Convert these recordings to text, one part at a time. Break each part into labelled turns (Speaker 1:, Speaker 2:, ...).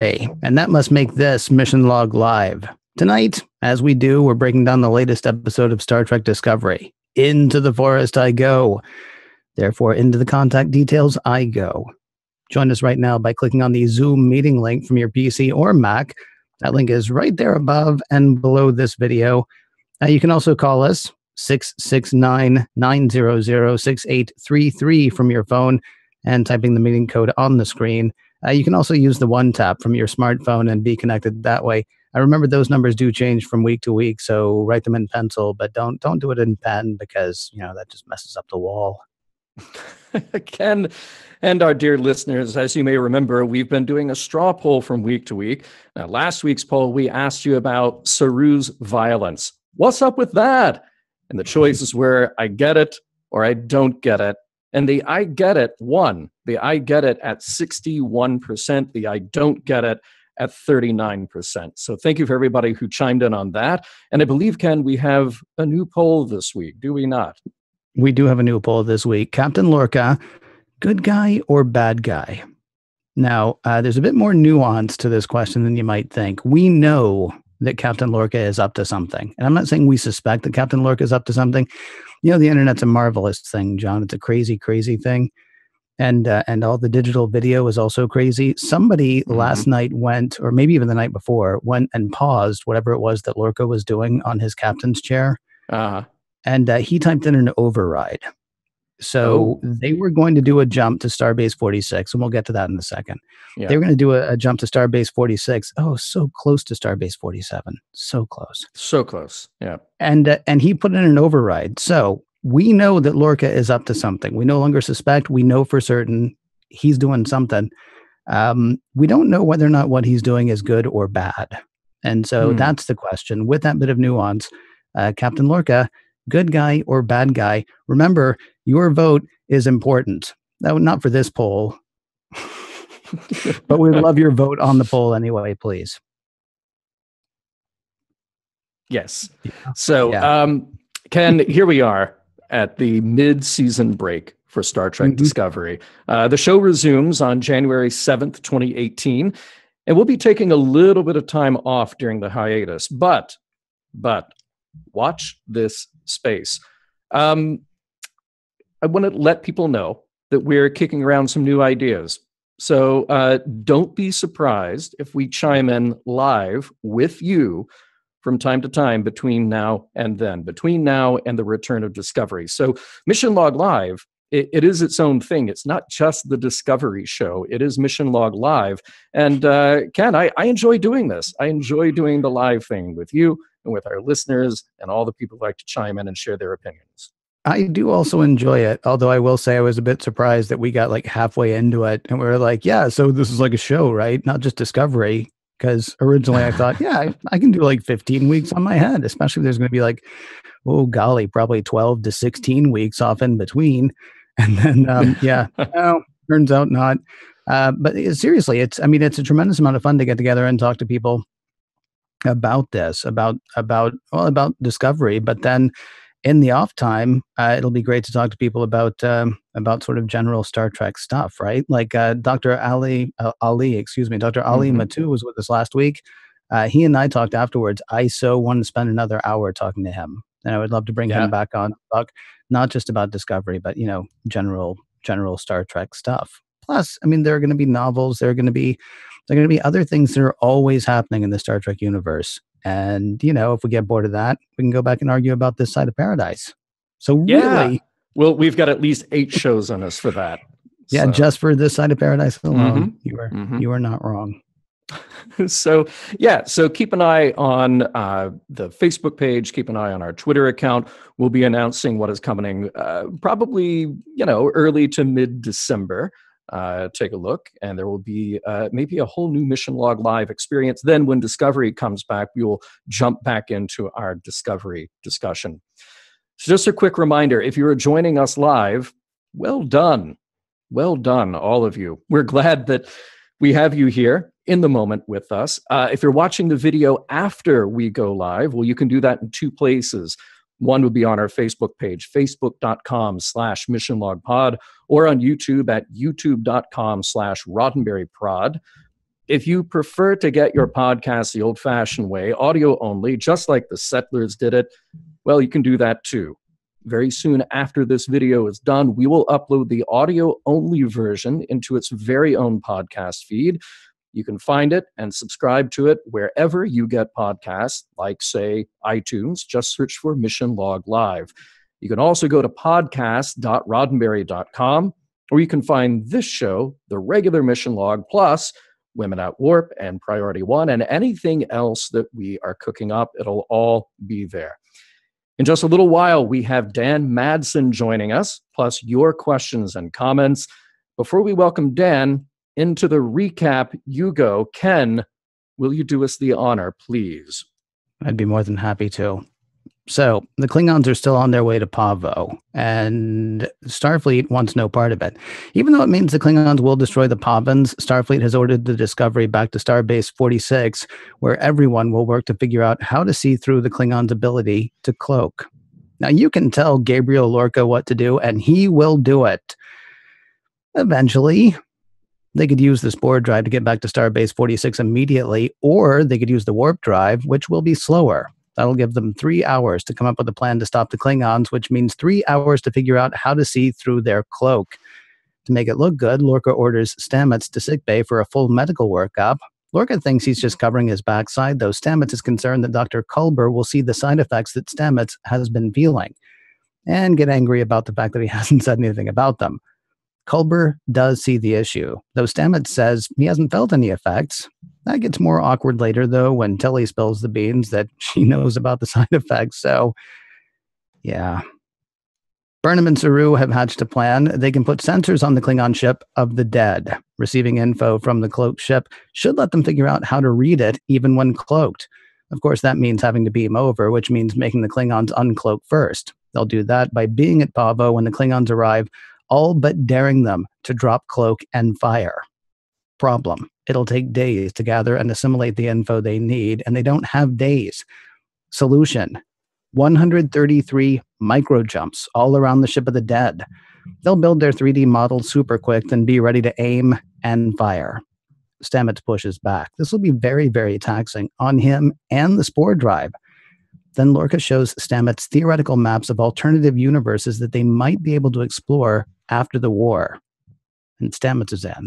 Speaker 1: And that must make this Mission Log Live. Tonight, as we do, we're breaking down the latest episode of Star Trek Discovery. Into the forest I go. Therefore, into the contact details I go. Join us right now by clicking on the Zoom meeting link from your PC or Mac. That link is right there above and below this video. You can also call us 669-900-6833 from your phone and typing the meeting code on the screen. You can also use the one tap from your smartphone and be connected that way. I remember those numbers do change from week to week, so write them in pencil, but don't do it in pen because, that just messes up the wall.
Speaker 2: Ken and our dear listeners, as you may remember, we've been doing a straw poll from week to week. Now, last week's poll, we asked you about Saru's violence. What's up with that? And the choices were, I get it or I don't get it. And the I get it won. The I get it at 61%. The I don't get it at 39%. So thank you for everybody who chimed in on that. And I believe, Ken, we have a new poll this week, do we not?
Speaker 1: We do have a new poll this week. Captain Lorca, good guy or bad guy? Now, there's a bit more nuance to this question than you might think. We know that Captain Lorca is up to something. And I'm not saying we suspect that Captain Lorca is up to something. The internet's a marvelous thing, John. It's a crazy, crazy thing. And all the digital video is also crazy. Somebody last night went, or maybe even the night before, went and paused whatever it was that Lorca was doing on his captain's chair. And he typed in an override. So they were going to do a jump to Starbase 46, and we'll get to that in a second. Yeah. They were going to do a jump to Starbase 46. Oh, so close to Starbase 47. So close.
Speaker 2: So close, yeah.
Speaker 1: And he put in an override. So we know that Lorca is up to something. We no longer suspect. We know for certain he's doing something. We don't know whether or not what he's doing is good or bad. And so that's the question. With that bit of nuance, Captain Lorca, good guy or bad guy? Remember, your vote is important. Not for this poll, but we'd love your vote on the poll anyway, please.
Speaker 2: Yes. So, Ken, here we are at the mid-season break for Star Trek Discovery. The show resumes on January 7th, 2018, and we'll be taking a little bit of time off during the hiatus, but watch this space. I want to let people know that we're kicking around some new ideas. So don't be surprised if we chime in live with you from time to time between now and then, between now and the return of Discovery. So Mission Log Live, it is its own thing. It's not just the Discovery show. It is Mission Log Live. And Ken, I enjoy doing this. I enjoy doing the live thing with you and with our listeners and all the people who like to chime in and share their opinions.
Speaker 1: I do also enjoy it, although I will say I was a bit surprised that we got like halfway into it and we were like, yeah, so this is like a show, right? Not just Discovery. Because originally I thought, yeah, I can do like 15 weeks on my head, especially if there's going to be like, oh, golly, probably 12 to 16 weeks off in between. And then, no, turns out not. But seriously, it's a tremendous amount of fun to get together and talk to people about this, about Discovery. But then in the off time, it'll be great to talk to people about sort of general Star Trek stuff, right? Like Dr. Ali Matu was with us last week. He and I talked afterwards. I so want to spend another hour talking to him, and I would love to bring him back on to talk not just about Discovery, but general Star Trek stuff. Plus, there are going to be novels. There are going to be other things that are always happening in the Star Trek universe. And, if we get bored of that, we can go back and argue about This Side of Paradise. So really...
Speaker 2: Well, we've got at least 8 shows on us for that.
Speaker 1: Yeah, so. Just for This Side of Paradise alone, you are not wrong.
Speaker 2: So keep an eye on the Facebook page. Keep an eye on our Twitter account. We'll be announcing what is coming probably, early to mid-December. Take a look, and there will be maybe a whole new Mission Log Live experience. Then when Discovery comes back, we will jump back into our Discovery discussion. So just a quick reminder, if you're joining us live, well done. Well done, all of you. We're glad that we have you here in the moment with us. If you're watching the video after we go live, well, you can do that in 2 places. One would be on our Facebook page, facebook.com/missionlogpod, or on YouTube at youtube.com/roddenberryprod. If you prefer to get your podcast the old-fashioned way, audio only, just like the Settlers did it, well, you can do that too. Very soon after this video is done, we will upload the audio-only version into its very own podcast feed. You can find it and subscribe to it wherever you get podcasts, like, say, iTunes. Just search for Mission Log Live. You can also go to podcast.roddenberry.com, or you can find this show, the regular Mission Log, plus Women at Warp and Priority One, and anything else that we are cooking up. It'll all be there. In just a little while, we have Dan Madsen joining us, plus your questions and comments. Before we welcome Dan into the recap, you go. Ken, will you do us the honor, please?
Speaker 1: I'd be more than happy to. So the Klingons are still on their way to Pavo, and Starfleet wants no part of it. Even though it means the Klingons will destroy the Pavans, Starfleet has ordered the Discovery back to Starbase 46, where everyone will work to figure out how to see through the Klingons' ability to cloak. Now, you can tell Gabriel Lorca what to do, and he will do it. Eventually, they could use the Spore Drive to get back to Starbase 46 immediately, or they could use the Warp Drive, which will be slower. That'll give them 3 hours to come up with a plan to stop the Klingons, which means 3 hours to figure out how to see through their cloak. To make it look good, Lorca orders Stamets to sickbay for a full medical workup. Lorca thinks he's just covering his backside, though Stamets is concerned that Dr. Culber will see the side effects that Stamets has been feeling, and get angry about the fact that he hasn't said anything about them. Culber does see the issue, though Stamets says he hasn't felt any effects. That gets more awkward later, though, when Tilly spills the beans that she knows about the side effects, so yeah. Burnham and Saru have hatched a plan. They can put sensors on the Klingon ship of the dead. Receiving info from the cloaked ship should let them figure out how to read it, even when cloaked. Of course, that means having to beam over, which means making the Klingons uncloak first. They'll do that by being at Pavo when the Klingons arrive, all but daring them to drop cloak and fire. Problem: it'll take days to gather and assimilate the info they need, and they don't have days. Solution: 133 microjumps all around the ship of the dead. They'll build their 3D models super quick, then be ready to aim and fire. Stamets pushes back. This will be very, very taxing on him and the Spore Drive. Then Lorca shows Stamets theoretical maps of alternative universes that they might be able to explore after the war. And Stamets is in.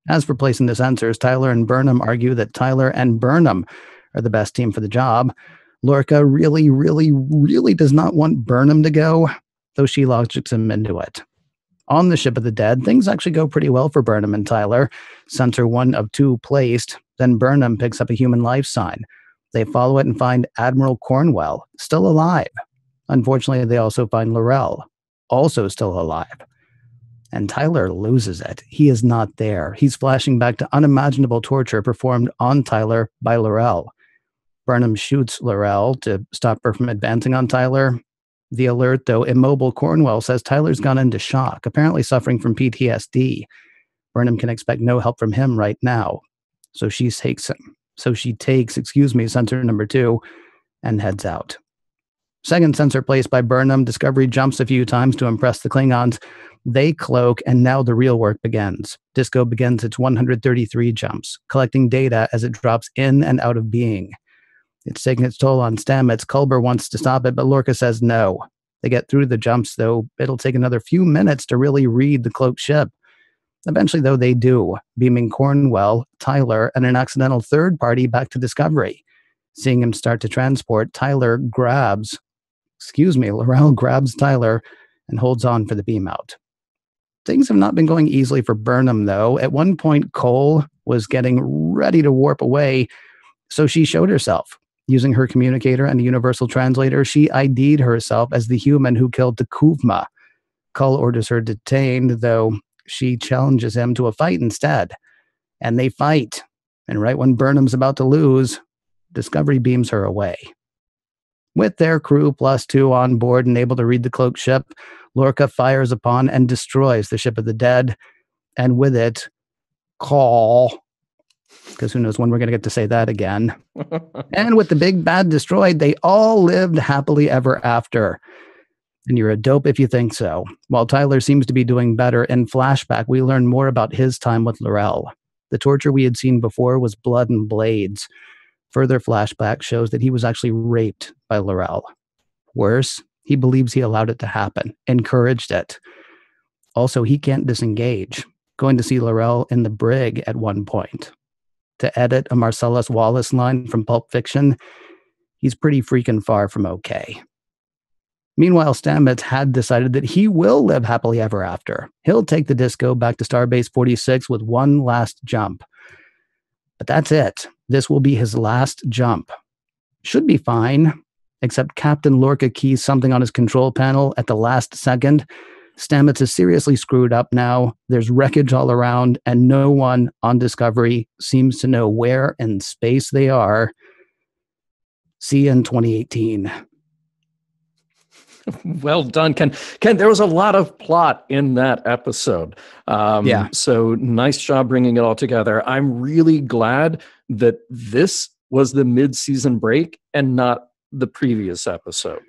Speaker 1: As for placing the sensors, Tyler and Burnham argue that Tyler and Burnham are the best team for the job. Lorca really, really, really does not want Burnham to go, though she logics him into it. On the ship of the dead, things actually go pretty well for Burnham and Tyler. Sensor 1 of 2 placed, then Burnham picks up a human life sign. They follow it and find Admiral Cornwell, still alive. Unfortunately, they also find Laurel, also still alive. And Tyler loses it. He is not there. He's flashing back to unimaginable torture performed on Tyler by Laurel. Burnham shoots Laurel to stop her from advancing on Tyler. The alert, though immobile Cornwell, says Tyler's gone into shock, apparently suffering from PTSD. Burnham can expect no help from him right now. So she takes sensor number 2 and heads out. Second sensor placed by Burnham, Discovery jumps a few times to impress the Klingons. They cloak, and now the real work begins. Disco begins its 133 jumps, collecting data as it drops in and out of being. It's taking its toll on Stamets. Culber wants to stop it, but Lorca says no. They get through the jumps, though it'll take another few minutes to really read the cloaked ship. Eventually, though, they do, beaming Cornwell, Tyler, and an accidental third party back to Discovery. Seeing him start to transport, Laurel grabs Tyler and holds on for the beam out. Things have not been going easily for Burnham, though. At one point, Cole was getting ready to warp away, so she showed herself. Using her communicator and a universal translator, she ID'd herself as the human who killed T'Kuvma. Cole orders her detained, though she challenges him to a fight instead. And they fight. And right when Burnham's about to lose, Discovery beams her away. With their crew plus 2 on board and able to read the cloaked ship, Lorca fires upon and destroys the ship of the dead. And with it, Call. Because who knows when we're going to get to say that again. And with the big bad destroyed, they all lived happily ever after. And you're a dope if you think so. While Tyler seems to be doing better, in flashback, we learn more about his time with Laurel. The torture we had seen before was blood and blades. Further flashback shows that he was actually raped by Laurel. Worse, he believes he allowed it to happen, encouraged it. Also, he can't disengage, going to see Laurel in the brig at one point. To edit a Marcellus Wallace line from Pulp Fiction, he's pretty freaking far from okay. Meanwhile, Stamets had decided that he will live happily ever after. He'll take the disco back to Starbase 46 with one last jump. But that's it. This will be his last jump. Should be fine, except Captain Lorca keys something on his control panel at the last second. Stamets is seriously screwed up now. There's wreckage all around, and no one on Discovery seems to know where in space they are. See you in 2018.
Speaker 2: Well done, Ken. Ken, there was a lot of plot in that episode.
Speaker 1: Yeah.
Speaker 2: So nice job bringing it all together. I'm really glad that this was the mid-season break and not the previous episode.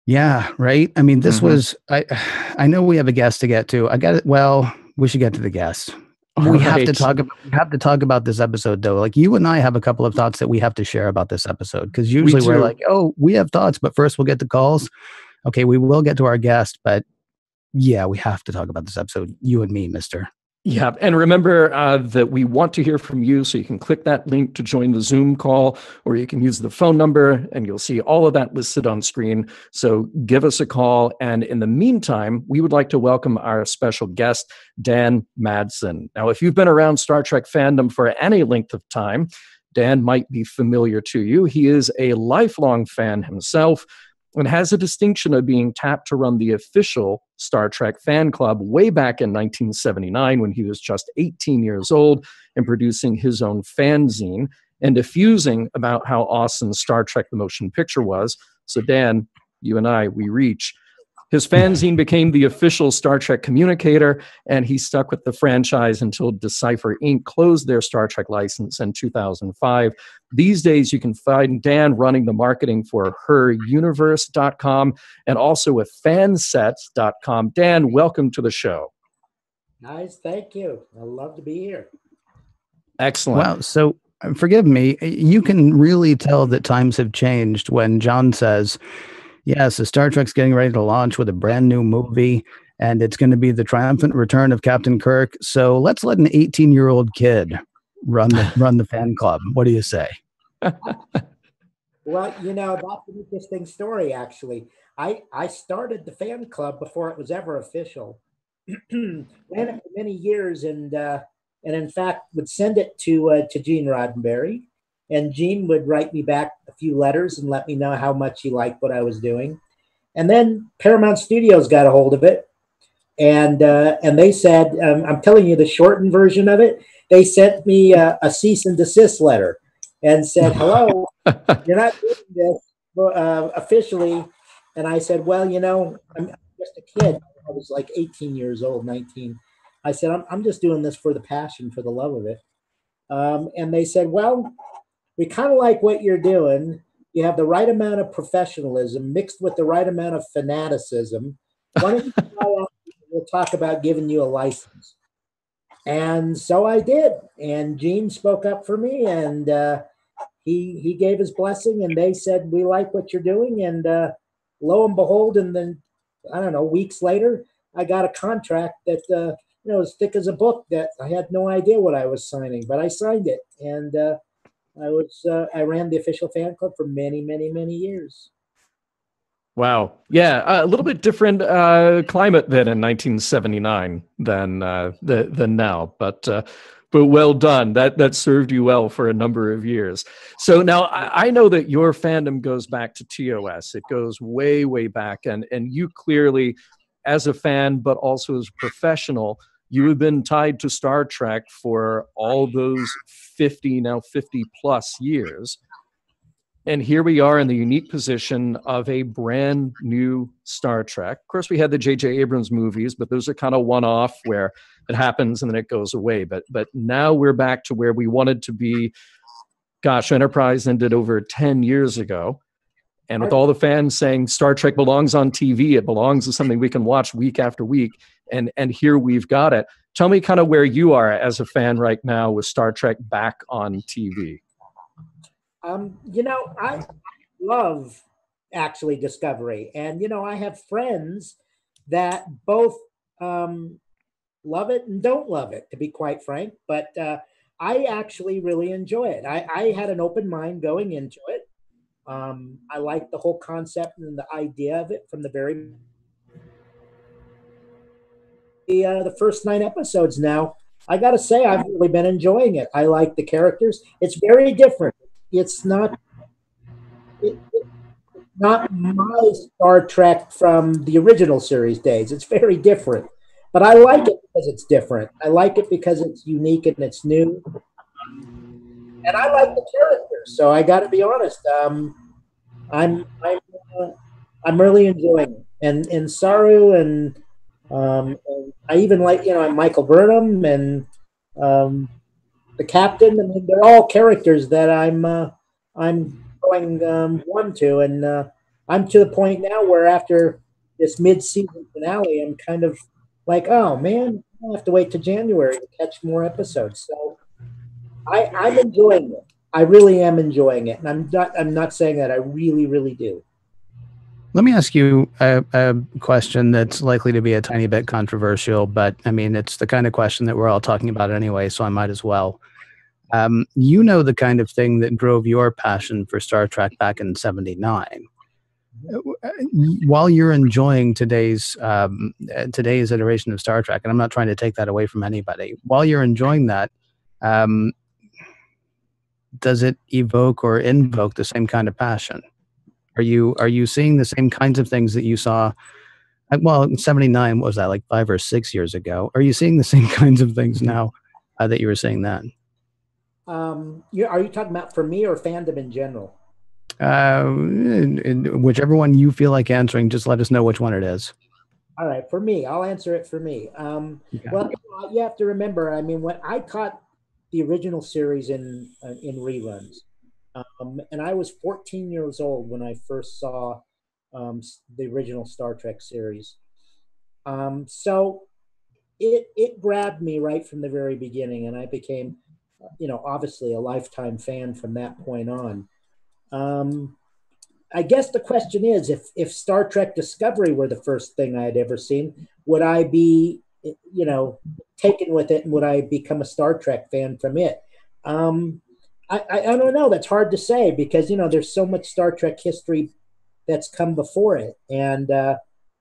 Speaker 1: Yeah, right. I mean, this was, I know we have a guest to get to. I got it. Well, we should get to the guest. We have to talk about this episode though. Like you and I have a couple of thoughts that we have to share about this episode. Cause usually we're like, oh, we have thoughts, but first we'll get the calls. Okay. We will get to our guest, but yeah, we have to talk about this episode. You and me, mister.
Speaker 2: Yeah. And remember that we want to hear from you. So you can click that link to join the Zoom call, or you can use the phone number and you'll see all of that listed on screen. So give us a call. And in the meantime, we would like to welcome our special guest, Dan Madsen. Now, if you've been around Star Trek fandom for any length of time, Dan might be familiar to you. He is a lifelong fan himself and has a distinction of being tapped to run the official Star Trek fan club way back in 1979 when he was just 18 years old and producing his own fanzine and diffusing about how awesome Star Trek the Motion Picture was. So Dan, you and I, we reach. His fanzine became the official Star Trek communicator, and he stuck with the franchise until Decipher Inc. closed their Star Trek license in 2005. These days, you can find Dan running the marketing for heruniverse.com and also with fansets.com. Dan, welcome to the show.
Speaker 3: Nice, thank you. I love to be here.
Speaker 2: Excellent.
Speaker 1: Wow. So forgive me, you can really tell that times have changed when John says, yes, so Star Trek's getting ready to launch with a brand new movie, and it's going to be the triumphant return of Captain Kirk. So let's let an 18-year-old kid run the fan club. What do you say?
Speaker 3: Well, you know, that's an interesting story, actually. I started the fan club before it was ever official. Ran it for many years, and in fact would send it to Gene Roddenberry. And Gene would write me back a few letters and let me know how much he liked what I was doing. And then Paramount Studios got a hold of it. And they said, I'm telling you the shortened version of it, they sent me a cease and desist letter and said, hello, you're not doing this officially. And I said, well, you know, I'm just a kid. I was like 18 years old, 19. I said, I'm just doing this for the passion, for the love of it. And they said, well, we kind of like what you're doing. You have the right amount of professionalism mixed with the right amount of fanaticism. Why don't you try out? We'll talk about giving you a license. And so I did. And Gene spoke up for me, and he gave his blessing, and they said, we like what you're doing. And lo and behold, and then, I don't know, weeks later, I got a contract that, as thick as a book that I had no idea what I was signing, but I signed it. And I ran the official fan club for many, many, many years.
Speaker 2: Wow. Yeah. A little bit different climate then in 1979 than now, but well done. That served you well for a number of years. So now I know that your fandom goes back to TOS. It goes way, way back. And you clearly, as a fan, but also as a professional, you have been tied to Star Trek for all those 50 plus years. And here we are in the unique position of a brand new Star Trek. Of course, we had the J.J. Abrams movies, but those are kind of one-off where it happens and then it goes away. But now we're back to where we wanted to be. Gosh, Enterprise ended over 10 years ago. And with all the fans saying Star Trek belongs on TV, it belongs to something we can watch week after week. And here we've got it. tell me kind of where you are as a fan right now with Star Trek back on TV.
Speaker 3: I love actually Discovery, and I have friends that both love it and don't love it, to be quite frank. But I actually really enjoy it. I had an open mind going into it. I like the whole concept and the idea of it from the first 9 episodes. Now, I got to say, I've really been enjoying it. I like the characters. It's very different. It's not my Star Trek from the original series days. It's very different, but I like it because it's different. I like it because it's unique and it's new, and I like the characters. So I got to be honest. I'm I'm really enjoying it, and Saru, and I even like Michael Burnham and the captain. I mean, they're all characters that I'm going one to, and I'm to the point now where after this mid-season finale, I'm kind of like, oh man, I'll have to wait to January to catch more episodes. So I'm enjoying it. I really am enjoying it, and I'm not saying that. I really, really do.
Speaker 1: Let me ask you a question that's likely to be a tiny bit controversial, but I mean, it's the kind of question that we're all talking about anyway, so I might as well. The kind of thing that drove your passion for Star Trek back in '79. While you're enjoying today's iteration of Star Trek, and I'm not trying to take that away from anybody, while you're enjoying that, does it evoke or invoke the same kind of passion? Are you seeing the same kinds of things that you saw? Well, in '79, what was that, like 5 or 6 years ago? Are you seeing the same kinds of things now that you were seeing then?
Speaker 3: Are you talking about for me or fandom in general?
Speaker 1: Whichever one you feel like answering, just let us know which one it is.
Speaker 3: All right, for me, I'll answer it for me. Well, you have to remember, I mean, when I caught the original series in reruns, and I was 14 years old when I first saw the original Star Trek series. So it grabbed me right from the very beginning, and I became, obviously a lifetime fan from that point on. I guess the question is, if Star Trek Discovery were the first thing I had ever seen, would I be, taken with it, and would I become a Star Trek fan from it? I don't know. That's hard to say because there's so much Star Trek history that's come before it, and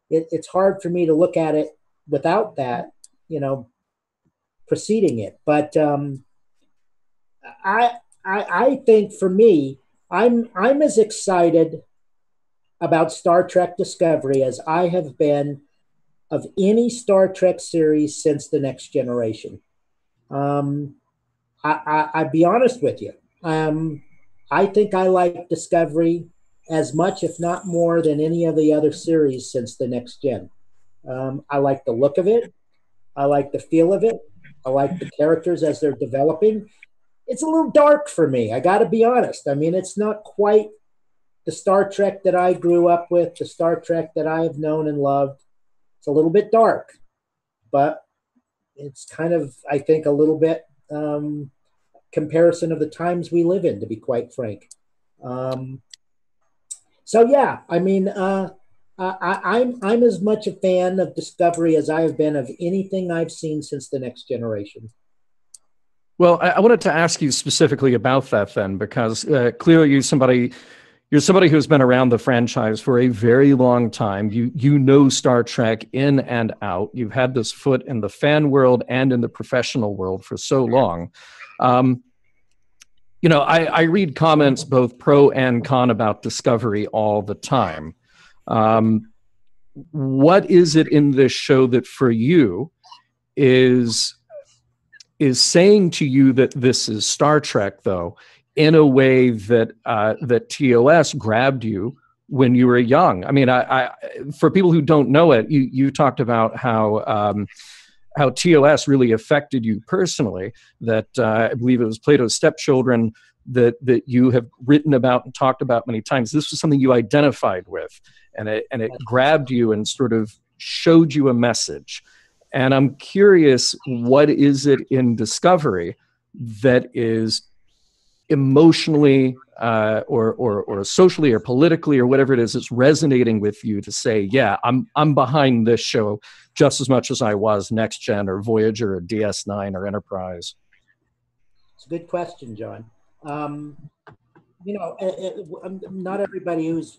Speaker 3: it's hard for me to look at it without that, preceding it. But I think for me, I'm as excited about Star Trek Discovery as I have been of any Star Trek series since The Next Generation. I'd be honest with you. I think I like Discovery as much, if not more, than any of the other series since The Next Gen. I like the look of it. I like the feel of it. I like the characters as they're developing. It's a little dark for me. I got to be honest. I mean, it's not quite the Star Trek that I grew up with, the Star Trek that I have known and loved. It's a little bit dark, but it's kind of, I think, a little bit comparison of the times we live in, to be quite frank. So yeah, I mean, I'm as much a fan of Discovery as I have been of anything I've seen since The Next Generation.
Speaker 2: Well, I wanted to ask you specifically about that then, because clearly you're somebody who's been around the franchise for a very long time. You know Star Trek in and out. You've had this foot in the fan world and in the professional world for so long. I read comments both pro and con about Discovery all the time. What is it in this show that for you is saying to you that this is Star Trek, though, in a way that that TOS grabbed you when you were young? I mean, I for people who don't know it, you talked about how TOS really affected you personally. That I believe it was Plato's Stepchildren that you have written about and talked about many times. This was something you identified with, and it grabbed you and sort of showed you a message. And I'm curious, what is it in Discovery that is emotionally or socially or politically or whatever it is that's resonating with you to say, yeah, I'm behind this show just as much as I was Next Gen or Voyager or DS9 or Enterprise?
Speaker 3: It's a good question, John. Not everybody who's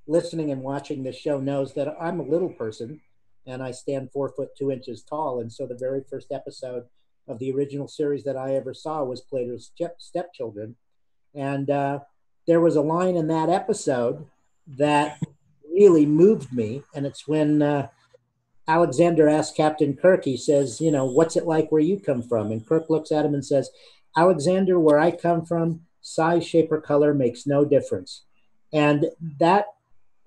Speaker 3: listening and watching this show knows that I'm a little person, and I stand 4'2" tall. And so the very first episode of the original series that I ever saw was Plato's Stepchildren, and there was a line in that episode that really moved me, and it's when Alexander asks Captain Kirk, he says, what's it like where you come from? And Kirk looks at him and says, Alexander, where I come from, size, shape, or color makes no difference. And that,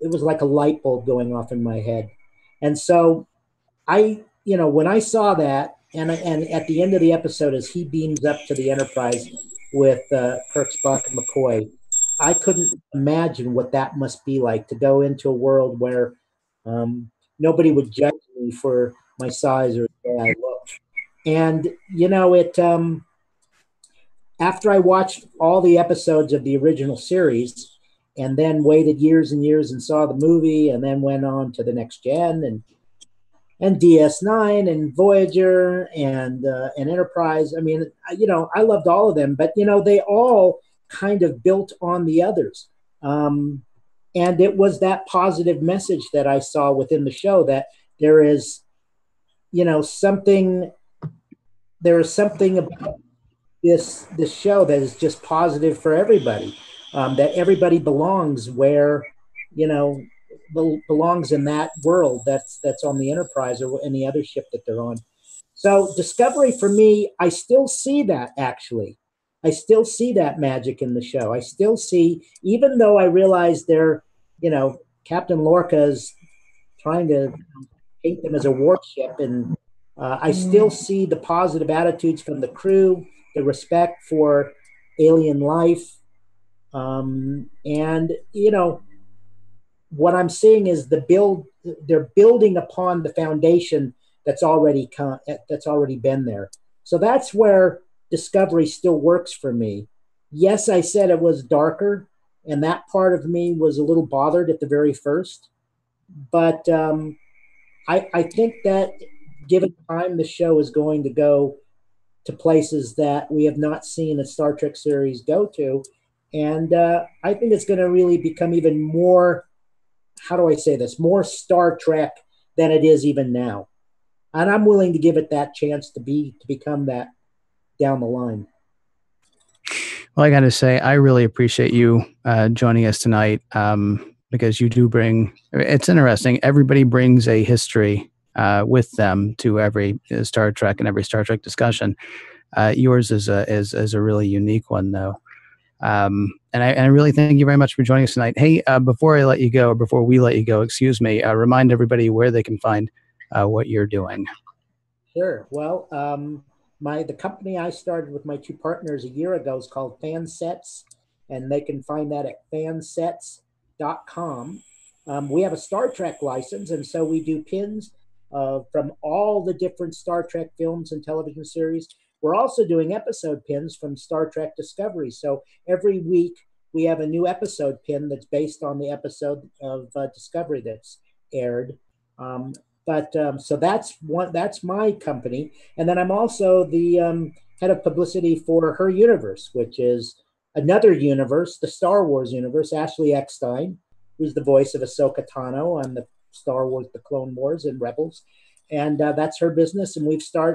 Speaker 3: it was like a light bulb going off in my head. And so when I saw that, and at the end of the episode, as he beams up to the Enterprise with Kirk, Spock, and McCoy, I couldn't imagine what that must be like to go into a world where nobody would judge me for my size or the way I look. And after I watched all the episodes of the original series, and then waited years and years and saw the movie, and then went on to the Next Gen and DS9 and Voyager and Enterprise. I mean, I loved all of them, but they all kind of built on the others. And it was that positive message that I saw within the show, that there is something about this show that is just positive for everybody, that everybody belongs where belongs in that world that's on the Enterprise or any other ship that they're on. So Discovery, for me, I still see that. Actually, I still see that magic in the show. I still see, even though I realize they're Captain Lorca's trying to paint them as a warship, and I still see the positive attitudes from the crew, the respect for alien life, and what I'm seeing is they're building upon the foundation that's already been there. So that's where Discovery still works for me. Yes, I said it was darker, and that part of me was a little bothered at the very first, but I think that given time, the show is going to go to places that we have not seen a Star Trek series go to. And I think it's going to really become even more, how do I say this, more Star Trek than it is even now. And I'm willing to give it that chance to become that down the line.
Speaker 1: Well, I got to say, I really appreciate you joining us tonight, because you do bring, it's interesting, everybody brings a history with them to every Star Trek and every Star Trek discussion. Yours is a really unique one, though. And I really thank you very much for joining us tonight. Hey, before we let you go, excuse me, remind everybody where they can find what you're doing.
Speaker 3: Sure. Well, the company I started with my two partners a year ago is called Fansets, and they can find that at fansets.com. We have a Star Trek license, and so we do pins from all the different Star Trek films and television series. We're also doing episode pins from Star Trek Discovery. So every week we have a new episode pin that's based on the episode of Discovery that's aired. So that's my company. And then I'm also the head of publicity for Her Universe, which is another universe, the Star Wars universe. Ashley Eckstein, who's the voice of Ahsoka Tano on the Star Wars, the Clone Wars and Rebels. And that's her business. And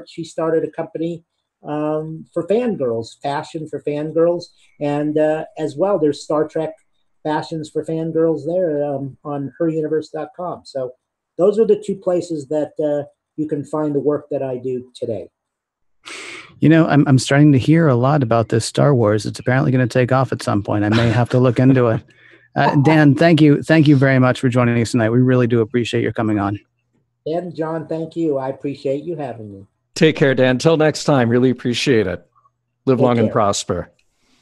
Speaker 3: she started a company for fangirls, fashion for fangirls. And as well, there's Star Trek fashions for fangirls there on heruniverse.com. So those are the two places that you can find the work that I do today.
Speaker 1: I'm starting to hear a lot about this Star Wars. It's apparently going to take off at some point. I may have to look into it. Dan, thank you very much for joining us tonight. We really do appreciate your coming on.
Speaker 3: And John, thank you. I appreciate you having me.
Speaker 2: Take care, Dan. Till next time. Really appreciate it. Live long and prosper.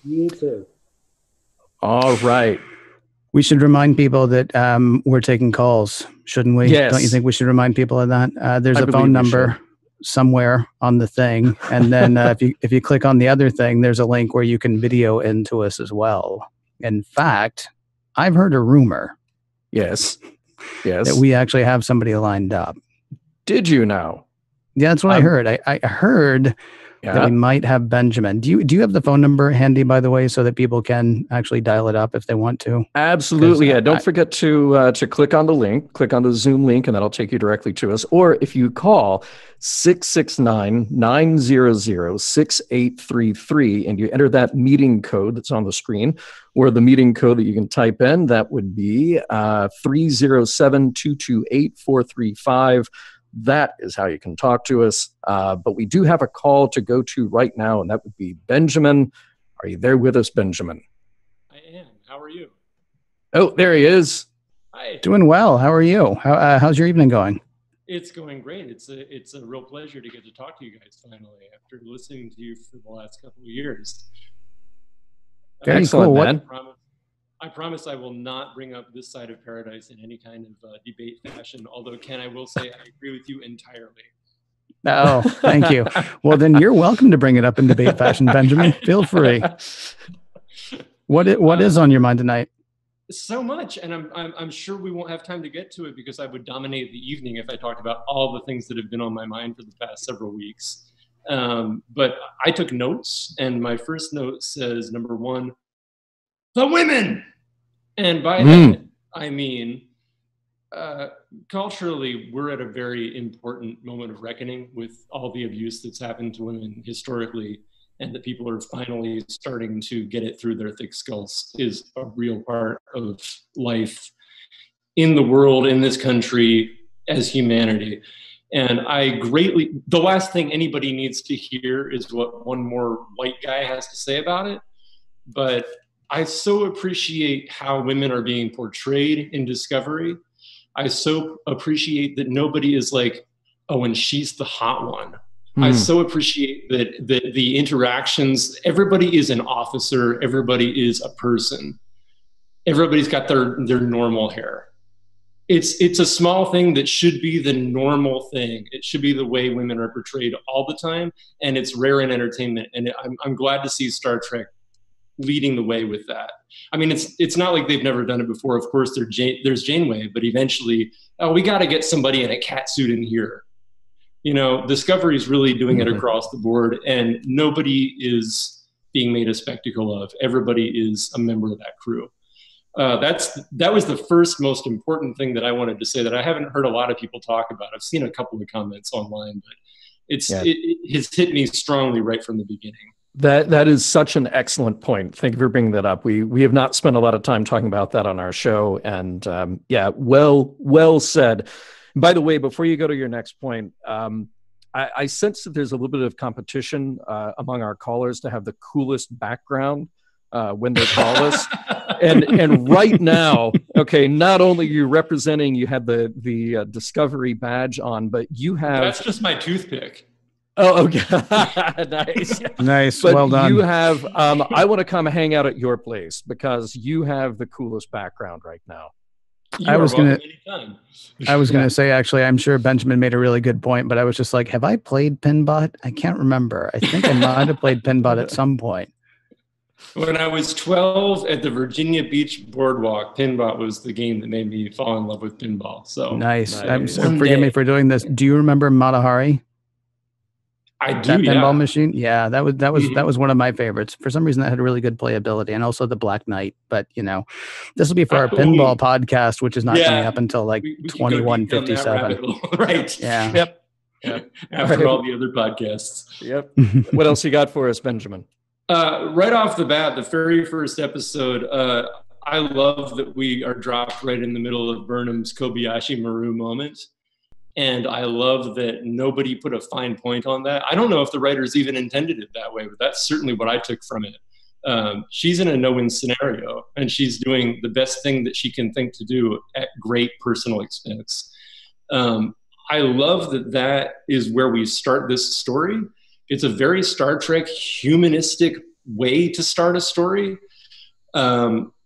Speaker 3: You too.
Speaker 2: All right.
Speaker 1: We should remind people that we're taking calls, shouldn't we?
Speaker 2: Yes.
Speaker 1: Don't you think we should remind people of that? There's
Speaker 2: I
Speaker 1: a
Speaker 2: believe
Speaker 1: phone
Speaker 2: we
Speaker 1: number somewhere on the thing, and then if you click on the other thing, there's a link where you can video into us as well. In fact, I've heard a rumor
Speaker 2: Yes.
Speaker 1: that we actually have somebody lined up.
Speaker 2: Did you now?
Speaker 1: Yeah, that's what I heard. I heard that we might have Benjamin. Do you have the phone number handy, by the way, so that people can actually dial it up if they want to?
Speaker 2: Absolutely. Yeah. Don't forget to click on the link, click on the Zoom link, and that'll take you directly to us. Or if you call 669-900-6833 and you enter that meeting code that's on the screen, or the meeting code that you can type in, that would be 307-228-435. That is how you can talk to us. But we do have a call to go to right now, and that would be Benjamin. Are you there with us, Benjamin?
Speaker 4: I am. How are you?
Speaker 2: Oh, there he is.
Speaker 4: Hi.
Speaker 1: Doing well. How are you? How's your evening going?
Speaker 4: It's going great. It's a real pleasure to get to talk to you guys finally after listening to you for the last couple of years.
Speaker 1: Very
Speaker 2: Excellent,
Speaker 1: cool.
Speaker 2: man.
Speaker 4: I promise I will not bring up this side of paradise in any kind of debate fashion. Although, Ken, I will say I agree with you entirely.
Speaker 1: Oh, thank you. Well, then you're welcome to bring it up in debate fashion, Benjamin. Feel free. What is on your mind tonight?
Speaker 4: So much, and I'm sure we won't have time to get to it because I would dominate the evening if I talked about all the things that have been on my mind for the past several weeks. But I took notes, and my first note says, number one, the women. And by that, I mean, culturally, we're at a very important moment of reckoning with all the abuse that's happened to women historically, and that people are finally starting to get it through their thick skulls is a real part of life in the world, in this country, as humanity. And the last thing anybody needs to hear is what one more white guy has to say about it. But I so appreciate how women are being portrayed in Discovery. I so appreciate that nobody is like, oh, and she's the hot one. I so appreciate that the interactions, everybody is an officer, everybody is a person. Everybody's got their normal hair. It's a small thing that should be the normal thing. It should be the way women are portrayed all the time, and it's rare in entertainment. And I'm glad to see Star Trek leading the way with that. I mean, it's not like they've never done it before. Of course, there's Janeway, but eventually, we got to get somebody in a cat suit in here. You know, Discovery is really doing it across the board, and nobody is being made a spectacle of. Everybody is a member of that crew. That was the first most important thing that I wanted to say that I haven't heard a lot of people talk about. I've seen a couple of comments online, but it has hit me strongly right from the beginning.
Speaker 2: That is such an excellent point. Thank you for bringing that up. We have not spent a lot of time talking about that on our show, and well said. By the way, before you go to your next point, I sense that there's a little bit of competition among our callers to have the coolest background when they call us. And right now, okay, not only are you representing, you have the Discovery badge on, but you have...
Speaker 4: That's just my toothpick.
Speaker 2: Oh, okay. Nice.
Speaker 1: Nice.
Speaker 2: But
Speaker 1: well done.
Speaker 2: you have, I want to come hang out at your place because you have the coolest background right now.
Speaker 1: I was gonna say, actually, I'm sure Benjamin made a really good point, but I was just like, have I played Pinbot? I can't remember. I think I might have played Pinbot at some point.
Speaker 4: When I was 12 at the Virginia Beach Boardwalk, Pinbot was the game that made me fall in love with pinball. So
Speaker 1: nice. Forgive me for doing this. Do you remember Matahari?
Speaker 4: I do.
Speaker 1: That pinball machine. Yeah, that was one of my favorites. For some reason, that had really good playability, and also the Black Knight. But this will be for our pinball podcast, which is not coming up until like 2157.
Speaker 4: Right.
Speaker 1: Yeah.
Speaker 4: Yep. After all the other podcasts.
Speaker 2: Yep. What else you got for us, Benjamin?
Speaker 4: Right off the bat, the very first episode, I love that we are dropped right in the middle of Burnham's Kobayashi Maru moment. And I love that nobody put a fine point on that. I don't know if the writers even intended it that way, but that's certainly what I took from it. She's in a no-win scenario, and she's doing the best thing that she can think to do at great personal expense. I love that is where we start this story. It's a very Star Trek humanistic way to start a story.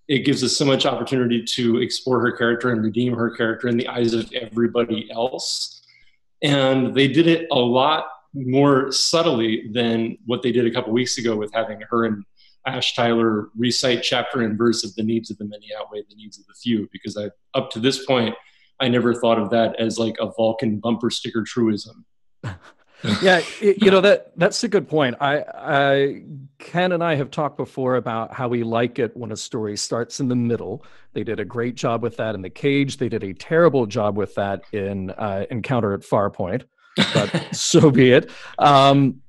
Speaker 4: it gives us so much opportunity to explore her character and redeem her character in the eyes of everybody else. And they did it a lot more subtly than what they did a couple weeks ago with having her and Ash Tyler recite chapter and verse of the needs of the many outweigh the needs of the few, because up to this point, I never thought of that as like a Vulcan bumper sticker truism.
Speaker 2: Yeah, that's a good point. Ken and I have talked before about how we like it when a story starts in the middle. They did a great job with that in The Cage. They did a terrible job with that in Encounter at Farpoint, but so be it.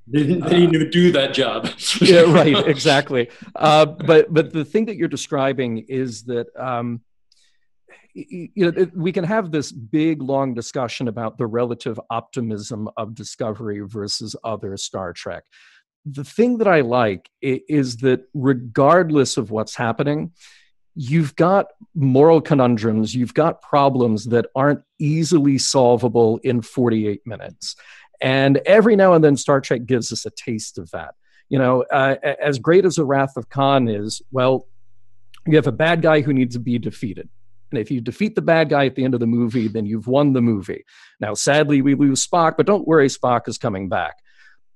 Speaker 4: They didn't even do that job.
Speaker 2: Yeah, right, exactly. But the thing that you're describing is that we can have this big, long discussion about the relative optimism of Discovery versus other Star Trek. The thing that I like is that regardless of what's happening, you've got moral conundrums, you've got problems that aren't easily solvable in 48 minutes. And every now and then Star Trek gives us a taste of that. As great as the Wrath of Khan is, well, you have a bad guy who needs to be defeated. And if you defeat the bad guy at the end of the movie, then you've won the movie. Now, sadly, we lose Spock, but don't worry, Spock is coming back.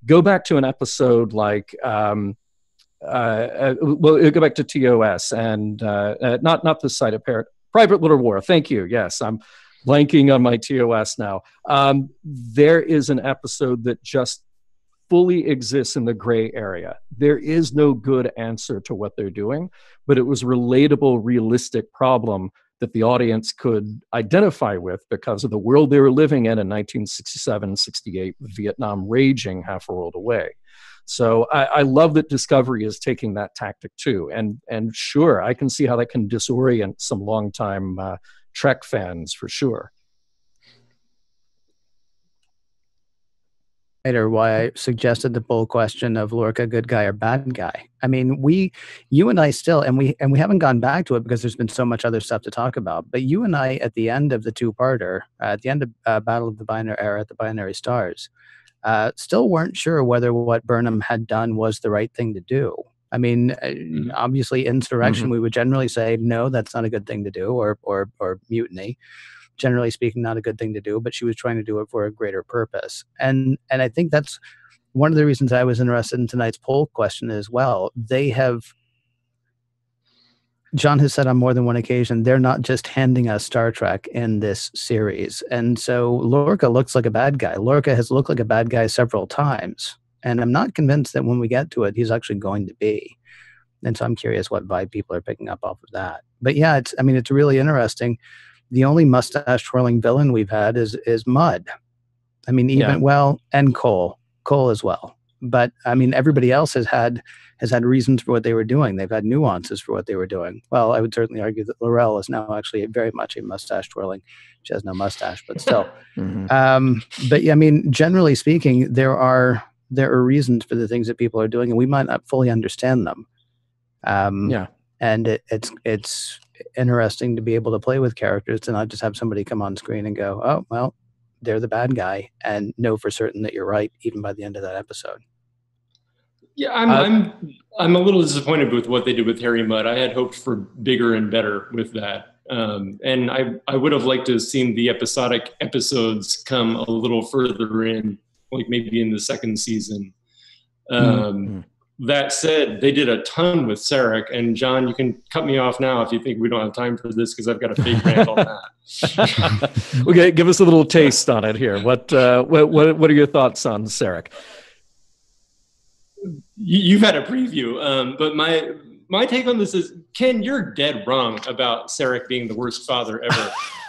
Speaker 2: Go back to an episode like, go back to TOS and not the site of Private Little War. Thank you. Yes, I'm blanking on my TOS now. There is an episode that just fully exists in the gray area. There is no good answer to what they're doing, but it was a relatable, realistic problem that the audience could identify with because of the world they were living in 1967, 68, with Vietnam raging half a world away. So I love that Discovery is taking that tactic too. And sure, I can see how that can disorient some longtime Trek fans for sure.
Speaker 1: Or why I suggested the poll question of Lorca, good guy or bad guy. I mean, you and I still, and we haven't gone back to it because there's been so much other stuff to talk about. But you and I, at the end of the two-parter, at the end of Battle of the Binary Era, at the Binary Stars, still weren't sure whether what Burnham had done was the right thing to do. I mean, obviously, insurrection, we would generally say, no, that's not a good thing to do, or mutiny. Generally speaking, not a good thing to do, but she was trying to do it for a greater purpose. And I think that's one of the reasons I was interested in tonight's poll question as well. John has said on more than one occasion, they're not just handing us Star Trek in this series. And so Lorca looks like a bad guy. Lorca has looked like a bad guy several times. And I'm not convinced that when we get to it, he's actually going to be. And so I'm curious what vibe people are picking up off of that. But yeah, it's really interesting. The only mustache twirling villain we've had is Mudd. I mean, and Cole as well. But I mean, everybody else has had reasons for what they were doing. They've had nuances for what they were doing. Well, I would certainly argue that L'Rell is now actually very much a mustache twirling. She has no mustache, but still. But yeah, I mean, generally speaking, there are reasons for the things that people are doing, and we might not fully understand them. And it's interesting to be able to play with characters and not just have somebody come on screen and go, oh, well, they're the bad guy, and know for certain that you're right, even by the end of that episode.
Speaker 4: Yeah, I'm a little disappointed with what they did with Harry Mudd. I had hoped for bigger and better with that. And I would have liked to have seen the episodic episodes come a little further in, like maybe in the second season. That said, they did a ton with Sarek, and John, you can cut me off now if you think we don't have time for this, because I've got a big rant on that.
Speaker 2: Okay, give us a little taste on it here. What are your thoughts on Sarek?
Speaker 4: You've had a preview, but my take on this is, Ken, you're dead wrong about Sarek being the worst father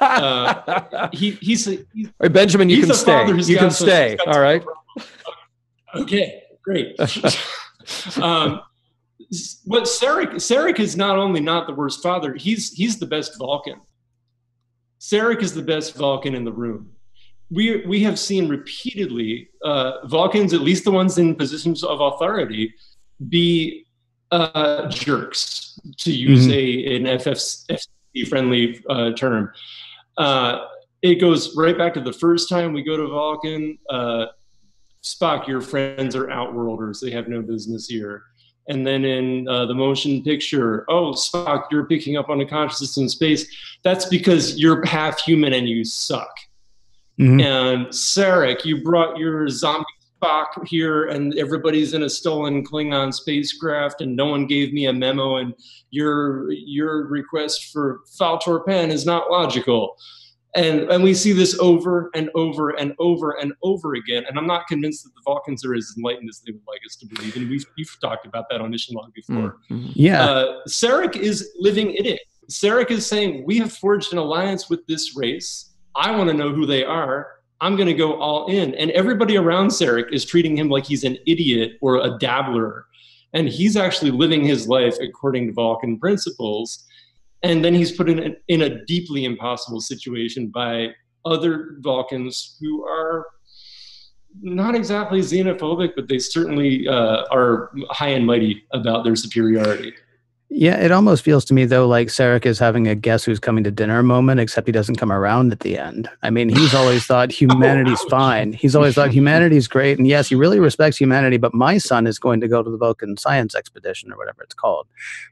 Speaker 4: ever. He's
Speaker 2: Benjamin, you can stay. You can stay. All right.
Speaker 4: Okay, great. What Sarek is not only not the worst father, he's the best Vulcan. Sarek is the best Vulcan in the room. We have seen repeatedly Vulcans, at least the ones in positions of authority, be jerks, to use an FFC-friendly term. It goes right back to the first time we go to Vulcan. Spock, your friends are outworlders. They have no business here. And then in the motion picture, oh, Spock, you're picking up on a consciousness in space. That's because you're half human and you suck. And Sarek, you brought your zombie Spock here, and everybody's in a stolen Klingon spacecraft, and no one gave me a memo, and your request for Faltor Pen is not logical. And we see this over and over and over and over again. And I'm not convinced that the Vulcans are as enlightened as they would like us to believe. And we've talked about that on Mission Log before.
Speaker 1: Yeah.
Speaker 4: Sarek is living in it. Sarek is saying, we have forged an alliance with this race. I want to know who they are. I'm going to go all in. And everybody around Sarek is treating him like he's an idiot or a dabbler. And he's actually living his life according to Vulcan principles. And then he's put in a deeply impossible situation by other Vulcans who are not exactly xenophobic, but they certainly are high and mighty about their superiority.
Speaker 1: Yeah, it almost feels to me, though, like Sarek is having a guess who's coming to dinner moment, except he doesn't come around at the end. I mean, he's always thought humanity's fine. He's always thought humanity's great. And yes, he really respects humanity, but my son is going to go to the Vulcan science expedition or whatever it's called.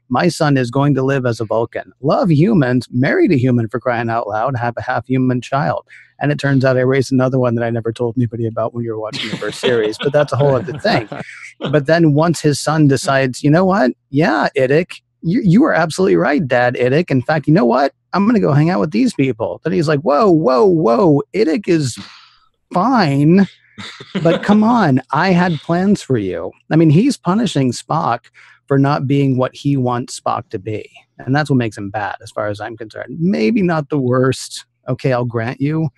Speaker 1: My son is going to live as a Vulcan, love humans, marry a human for crying out loud, have a half human child. And it turns out I raised another one that I never told anybody about when you were watching the first series, but that's a whole other thing. But then once his son decides, you know what? Yeah, Idic. You are absolutely right, Dad, Idic. In fact, you know what? I'm going to go hang out with these people. Then he's like, whoa, whoa, whoa. Idic is fine, but come on. I had plans for you. I mean, he's punishing Spock for not being what he wants Spock to be. And that's what makes him bad, as far as I'm concerned. Maybe not the worst. Okay, I'll grant you.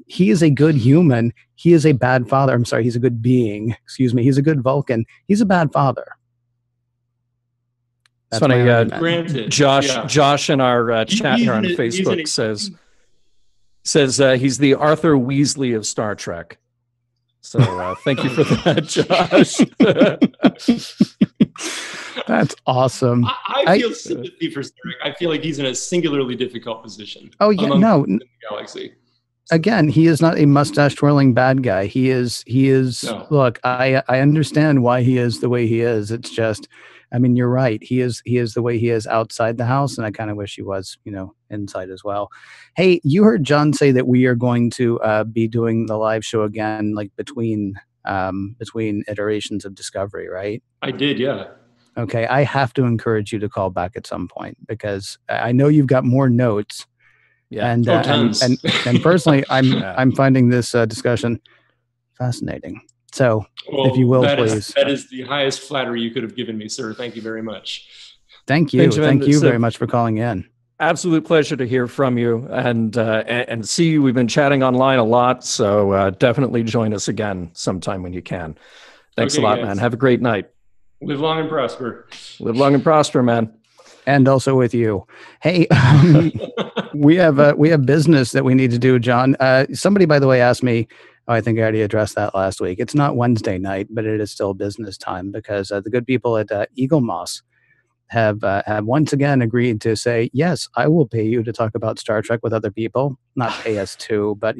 Speaker 1: He is a good human. He is a bad father. I'm sorry, he's a good being. Excuse me. He's a good Vulcan. He's a bad father.
Speaker 2: It's funny, Josh in our chat here on Facebook says he's the Arthur Weasley of Star Trek. So thank you for that,
Speaker 1: Josh. That's awesome.
Speaker 4: I feel sympathy for Sarek. I feel like he's in a singularly difficult position.
Speaker 1: Oh yeah, no.
Speaker 4: In the galaxy.
Speaker 1: Again, he is not a mustache twirling bad guy. He is. No. Look, I understand why he is the way he is. It's just, I mean, you're right. He is the way he is outside the house, and I kind of wish he was, inside as well. Hey, you heard John say that we are going to be doing the live show again, like between iterations of Discovery, right?
Speaker 4: I did, yeah.
Speaker 1: Okay, I have to encourage you to call back at some point because I know you've got more notes. Yeah, and personally, I'm finding this discussion fascinating. So, if you will, please.
Speaker 4: That is the highest flattery you could have given me, sir. Thank you very much.
Speaker 1: Thank you. Thank you very much for calling in.
Speaker 2: Absolute pleasure to hear from you and see you. We've been chatting online a lot, so definitely join us again sometime when you can. Thanks a lot, guys. Man. Have a great night.
Speaker 4: Live long and prosper.
Speaker 2: Live long and prosper, man.
Speaker 1: And also with you. Hey, we have business that we need to do, John. Somebody, by the way, asked me. Oh, I think I already addressed that last week. It's not Wednesday night, but it is still business time because the good people at Eagle Moss have once again agreed to say, yes, I will pay you to talk about Star Trek with other people. Not pay us to, but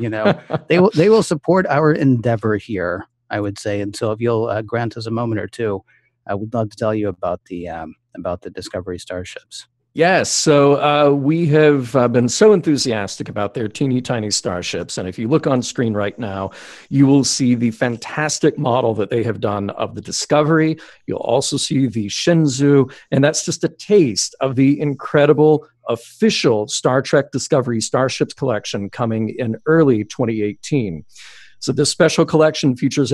Speaker 1: they will support our endeavor here, I would say. And so if you'll grant us a moment or two, I would love to tell you about the Discovery starships.
Speaker 2: Yes, so we have been so enthusiastic about their teeny tiny starships. And if you look on screen right now, you will see the fantastic model that they have done of the Discovery. You'll also see the Shenzhou, and that's just a taste of the incredible official Star Trek Discovery Starships collection coming in early 2018. So this special collection features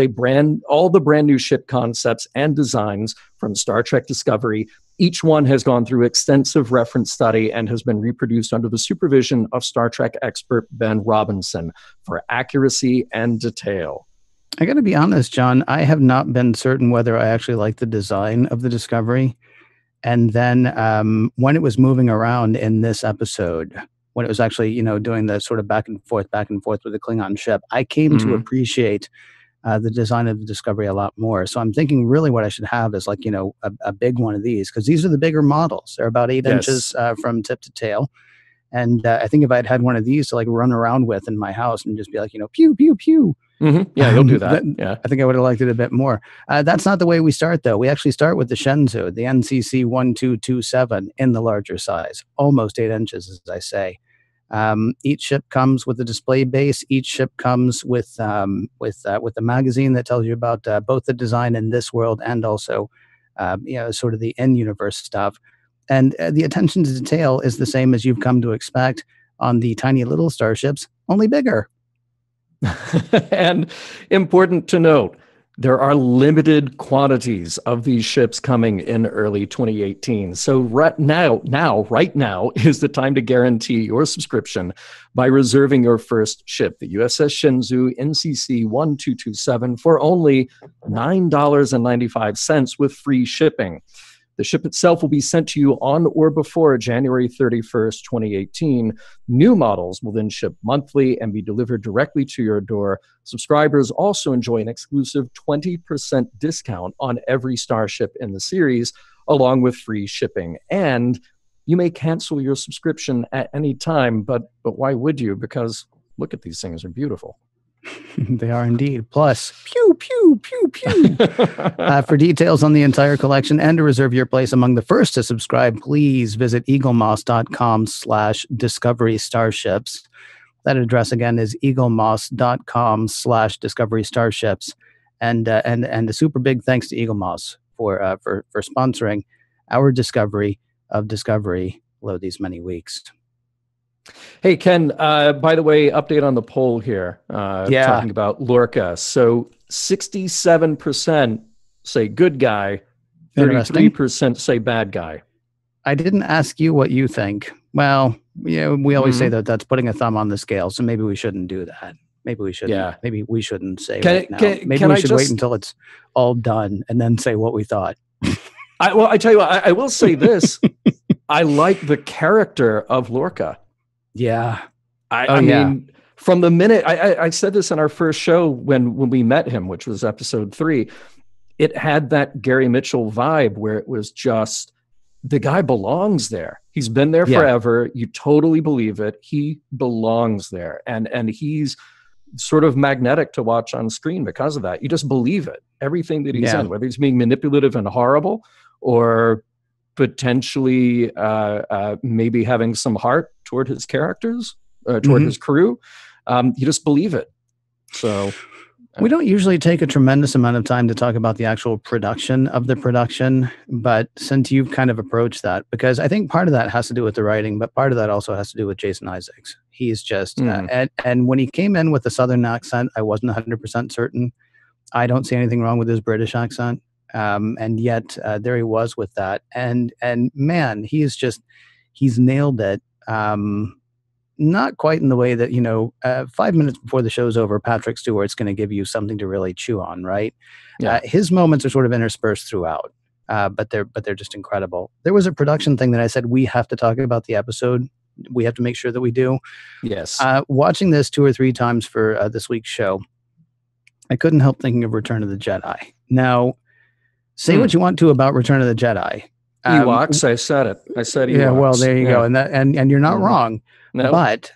Speaker 2: all the brand new ship concepts and designs from Star Trek Discovery. Each one has gone through extensive reference study and has been reproduced under the supervision of Star Trek expert Ben Robinson for accuracy and detail.
Speaker 1: I got to be honest, John, I have not been certain whether I actually like the design of the Discovery. And then when it was moving around in this episode, when it was actually, doing the sort of back and forth with the Klingon ship, I came to appreciate the design of the Discovery a lot more. So I'm thinking really what I should have is like, a big one of these, because these are the bigger models. They're about 8 inches from tip to tail. And I think if I'd had one of these to like run around with in my house and just be like, pew, pew, pew,
Speaker 2: Yeah, he'll do that. Yeah.
Speaker 1: I think I would have liked it a bit more. That's not the way we start, though. We actually start with the Shenzhou, the NCC 1227 in the larger size, almost 8 inches, as I say. Each ship comes with a display base. Each ship comes with a magazine that tells you about both the design in this world and also, sort of the in-universe stuff. And the attention to detail is the same as you've come to expect on the tiny little starships, only bigger.
Speaker 2: And important to note, there are limited quantities of these ships coming in early 2018. So right now is the time to guarantee your subscription by reserving your first ship, the USS Shenzhou NCC 1227, for only $9.95 with free shipping. The ship itself will be sent to you on or before January 31st, 2018. New models will then ship monthly and be delivered directly to your door. Subscribers also enjoy an exclusive 20% discount on every starship in the series, along with free shipping. And you may cancel your subscription at any time, but why would you? Because look at these things, they're beautiful.
Speaker 1: They are indeed. Plus, pew, pew, pew, pew. For details on the entire collection and to reserve your place among the first to subscribe, please visit eaglemoss.com/discovery starships. That address again is eaglemoss.com/discovery starships. And a super big thanks to Eagle Moss for sponsoring our discovery of Discovery these many weeks.
Speaker 2: Hey, Ken, by the way, update on the poll here, talking about Lorca. So 67% say good guy, 33% say bad guy.
Speaker 1: I didn't ask you what you think. Well, we always say that that's putting a thumb on the scale, so maybe we shouldn't do that. Maybe we shouldn't. Yeah. Maybe we shouldn't say right now. Maybe we should wait until it's all done and then say what we thought.
Speaker 2: I tell you what, I will say this. I like the character of Lorca.
Speaker 1: Yeah.
Speaker 2: I mean, from the minute I said this in our first show when we met him, which was episode 3, it had that Gary Mitchell vibe where it was just the guy belongs there. He's been there forever. You totally believe it. He belongs there. And he's sort of magnetic to watch on screen because of that. You just believe it. Everything that he's in, whether he's being manipulative and horrible or potentially maybe having some heart toward his characters, toward his crew. You just believe it. So
Speaker 1: we don't usually take a tremendous amount of time to talk about the actual production of the production, but since you've kind of approached that, because I think part of that has to do with the writing, but part of that also has to do with Jason Isaacs. He's just, and when he came in with the Southern accent, I wasn't 100% certain. I don't see anything wrong with his British accent. And yet there he was with that. And man, he's nailed it. Not quite in the way that, 5 minutes before the show's over, Patrick Stewart's going to give you something to really chew on, right? Yeah. His moments are sort of interspersed throughout, but they're just incredible. There was a production thing that I said, we have to talk about the episode. We have to make sure that we do.
Speaker 2: Yes.
Speaker 1: Watching this 2 or 3 times for this week's show, I couldn't help thinking of Return of the Jedi. Now, say what you want to about Return of the Jedi.
Speaker 2: Ewoks, I said it. I said Ewoks.
Speaker 1: Yeah, well, there you go. And you're not wrong.
Speaker 2: No.
Speaker 1: But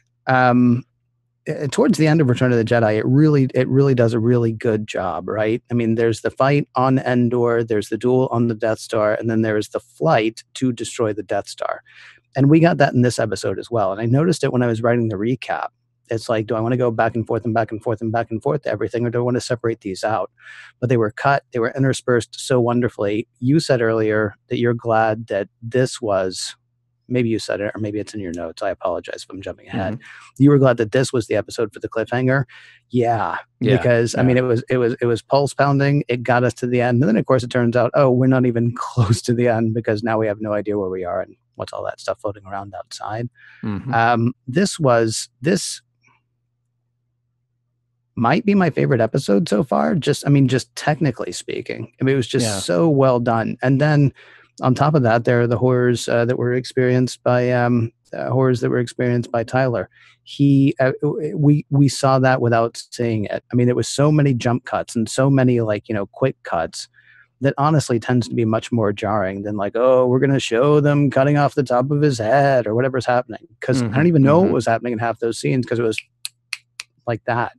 Speaker 1: towards the end of Return of the Jedi, it really does a really good job, right? I mean, there's the fight on Endor, there's the duel on the Death Star, and then there's the flight to destroy the Death Star. And we got that in this episode as well. And I noticed it when I was writing the recap. It's like, do I want to go back and forth and back and forth and back and forth to everything, or do I want to separate these out? But they were cut, they were interspersed so wonderfully. You said earlier that you're glad that this was, maybe you said it, or maybe it's in your notes. I apologize if I'm jumping ahead. You were glad that this was the episode for the cliffhanger. Yeah. Because I mean, it was pulse pounding. It got us to the end. And then of course it turns out, oh, we're not even close to the end because now we have no idea where we are and what's all that stuff floating around outside. This might be my favorite episode so far. Just technically speaking. I mean, it was just so well done. And then on top of that, there are the horrors that were experienced by Tyler. We saw that without seeing it. I mean, there was so many jump cuts and so many quick cuts that honestly tends to be much more jarring than like, oh, we're going to show them cutting off the top of his head or whatever's happening. Because I don't even know what was happening in half those scenes because it was like that.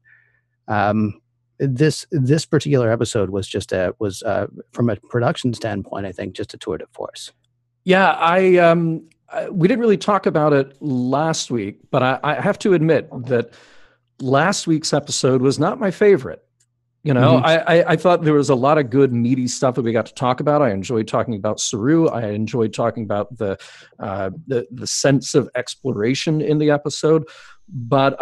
Speaker 1: this particular episode was just from a production standpoint, I think, just a tour de force.
Speaker 2: Yeah, we didn't really talk about it last week, but I have to admit that last week's episode was not my favorite. You know, I thought there was a lot of good, meaty stuff that we got to talk about. I enjoyed talking about Saru. I enjoyed talking about the sense of exploration in the episode. But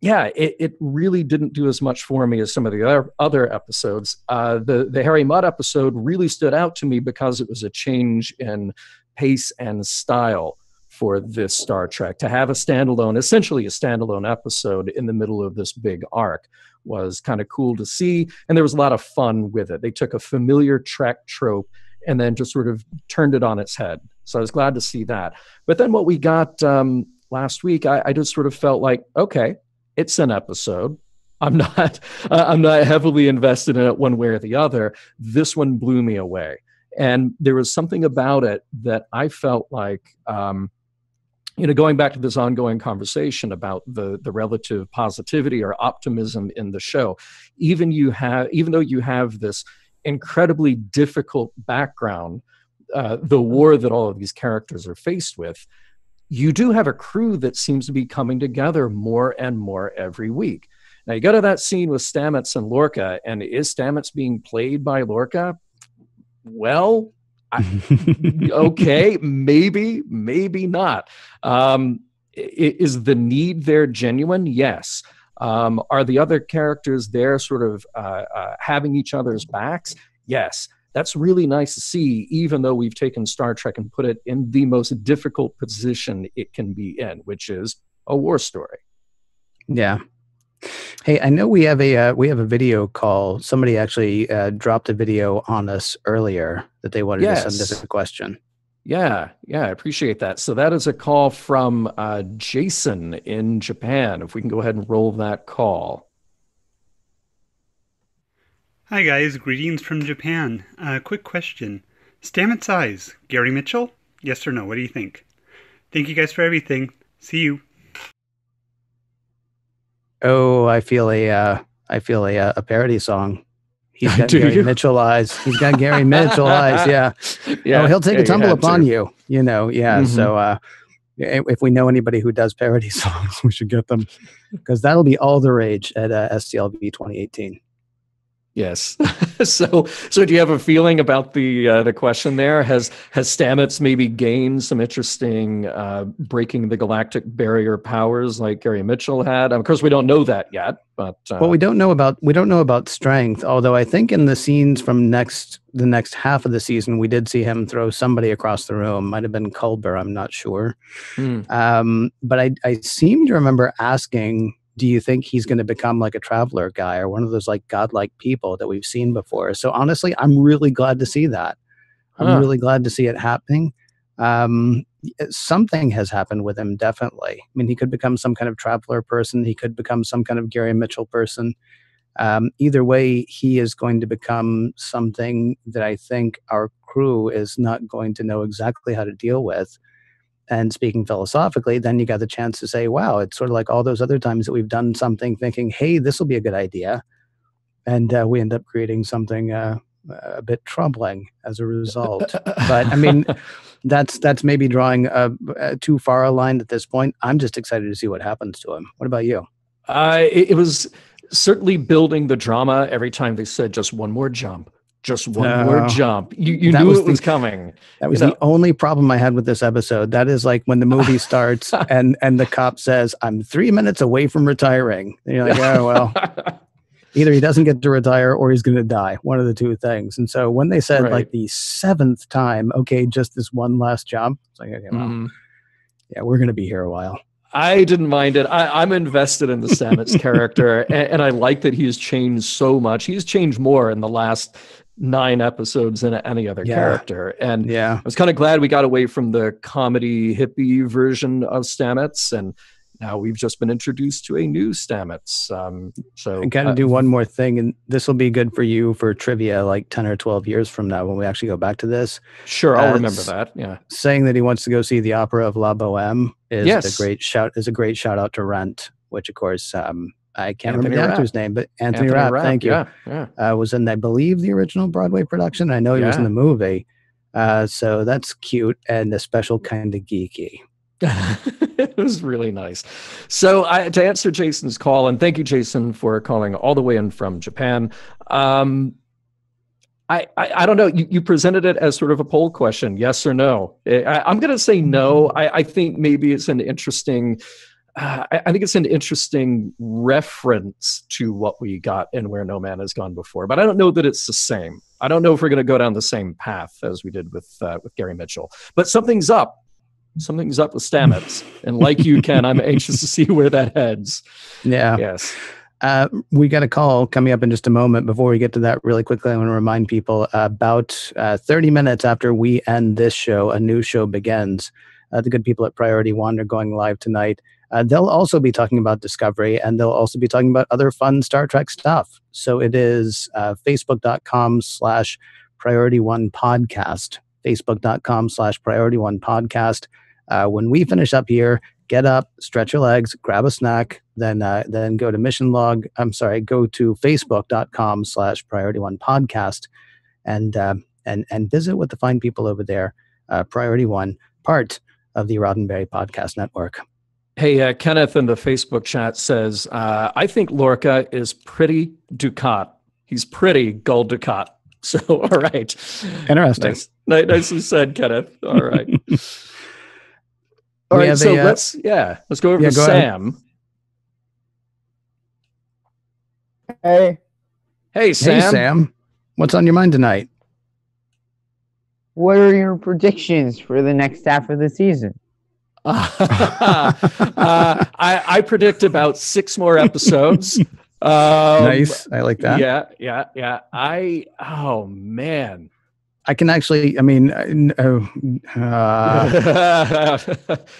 Speaker 2: yeah, it really didn't do as much for me as some of the other episodes. The Harry Mudd episode really stood out to me because it was a change in pace and style for this Star Trek. To have essentially a standalone episode in the middle of this big arc was kind of cool to see, and there was a lot of fun with it. They took a familiar Trek trope and then just sort of turned it on its head. So I was glad to see that. But then what we got last week, I just sort of felt like, okay, it's an episode. I'm not heavily invested in it one way or the other. This one blew me away. And there was something about it that I felt like, going back to this ongoing conversation about the relative positivity or optimism in the show, even though you have this incredibly difficult background, the war that all of these characters are faced with, you do have a crew that seems to be coming together more and more every week. Now you go to that scene with Stamets and Lorca, and is Stamets being played by Lorca? Well, okay, maybe not. Is the need there genuine? Yes. Are the other characters there sort of having each other's backs? Yes. That's really nice to see, even though we've taken Star Trek and put it in the most difficult position it can be in, which is a war story.
Speaker 1: Yeah. Hey, I know we have a video call. Somebody actually dropped a video on us earlier that they wanted to send us a question.
Speaker 2: Yeah, I appreciate that. So that is a call from Jason in Japan. If we can go ahead and roll that call.
Speaker 5: Hi guys, greetings from Japan. Quick question. Stamets' eyes, Gary Mitchell? Yes or no? What do you think? Thank you guys for everything. See you.
Speaker 1: Oh, I feel a parody song. He's got Gary Mitchell eyes. He's got Gary Mitchell eyes. Yeah. Oh, he'll take a tumble upon you. You know. Yeah. Mm-hmm. So if we know anybody who does parody songs, we should get them, because that'll be all the rage at STLV 2018.
Speaker 2: Yes. So do you have a feeling about the question there? Has Stamets maybe gained some interesting breaking the galactic barrier powers like Gary Mitchell had? Of course, we don't know that yet, but
Speaker 1: well, we don't know about strength. Although I think in the scenes from the next half of the season, we did see him throw somebody across the room. Might have been Culber. I'm not sure. But I seem to remember asking, do you think he's going to become like a traveler guy or one of those like godlike people that we've seen before? So honestly, I'm really glad to see that. I'm really glad to see it happening. Something has happened with him, definitely. I mean, he could become some kind of traveler person. He could become some kind of Gary Mitchell person. Either way, he is going to become something that I think our crew is not going to know exactly how to deal with. And speaking philosophically, then you got the chance to say, wow, it's sort of like all those other times that we've done something thinking, hey, this will be a good idea. And we end up creating something a bit troubling as a result. But I mean, that's maybe drawing too far a line at this point. I'm just excited to see what happens to him. What about you?
Speaker 2: It was certainly building the drama every time they said just one more jump. Just one more jump. You knew it was coming.
Speaker 1: That was the only problem I had with this episode. That is like when the movie starts and the cop says, I'm 3 minutes away from retiring. And you're like, oh, well, either he doesn't get to retire or he's going to die. One of the two things. And so when they said like the 7th time, okay, just this one last jump, it's like, okay, well, yeah, we're going to be here a while.
Speaker 2: I didn't mind it. I'm invested in the Stamets character, and I like that he's changed so much. He's changed more in the last 9 episodes than any other character. And I was kind of glad we got away from the comedy hippie version of Stamets, and now we've just been introduced to a new Stamets. So
Speaker 1: I got to do one more thing, and this will be good for you for trivia like 10 or 12 years from now when we actually go back to this.
Speaker 2: Sure, I'll remember that. Yeah.
Speaker 1: Saying that he wants to go see the opera of La Boheme is a great shout out to Rent, which of course I can't
Speaker 2: Anthony
Speaker 1: remember the
Speaker 2: Rapp.
Speaker 1: actor's name, but Anthony Rapp. Thank you.
Speaker 2: Yeah.
Speaker 1: Was in, I believe, the original Broadway production. I know he was in the movie. So that's cute and a special kind of geeky.
Speaker 2: It was really nice. So to answer Jason's call, and thank you, Jason, for calling all the way in from Japan. I don't know. You presented it as sort of a poll question, yes or no. I'm going to say no. I think maybe it's an interesting. I think it's an interesting reference to what we got in Where No Man Has Gone Before, but I don't know that it's the same. I don't know if we're going to go down the same path as we did with Gary Mitchell. But something's up. Something's up with Stamets, and like you, Ken, I'm anxious to see where that heads.
Speaker 1: Yeah.
Speaker 2: Yes.
Speaker 1: We got a call coming up in just a moment. Before we get to that, really quickly, I want to remind people about 30 minutes after we end this show, a new show begins. The good people at Priority One are going live tonight. They'll also be talking about Discovery, and they'll also be talking about other fun Star Trek stuff. So it is facebook.com/Priority One Podcast, facebook.com/Priority One Podcast. When we finish up here, get up, stretch your legs, grab a snack, then go to go to facebook.com/Priority One Podcast and visit with the fine people over there. Priority One, part of the Roddenberry Podcast Network.
Speaker 2: Hey, Kenneth in the Facebook chat says, I think Lorca is pretty Ducat. He's pretty Gold Ducat. So, all right.
Speaker 1: Interesting.
Speaker 2: Nicely said, Kenneth. All right. All right, so let's go over to Sam.
Speaker 1: Hey. Hey, Sam. Hey, Sam. What's on your mind tonight?
Speaker 6: What are your predictions for the next half of the season?
Speaker 2: I predict about 6 more episodes.
Speaker 1: Nice. I like that.
Speaker 2: Yeah. Oh, man.
Speaker 1: I can actually,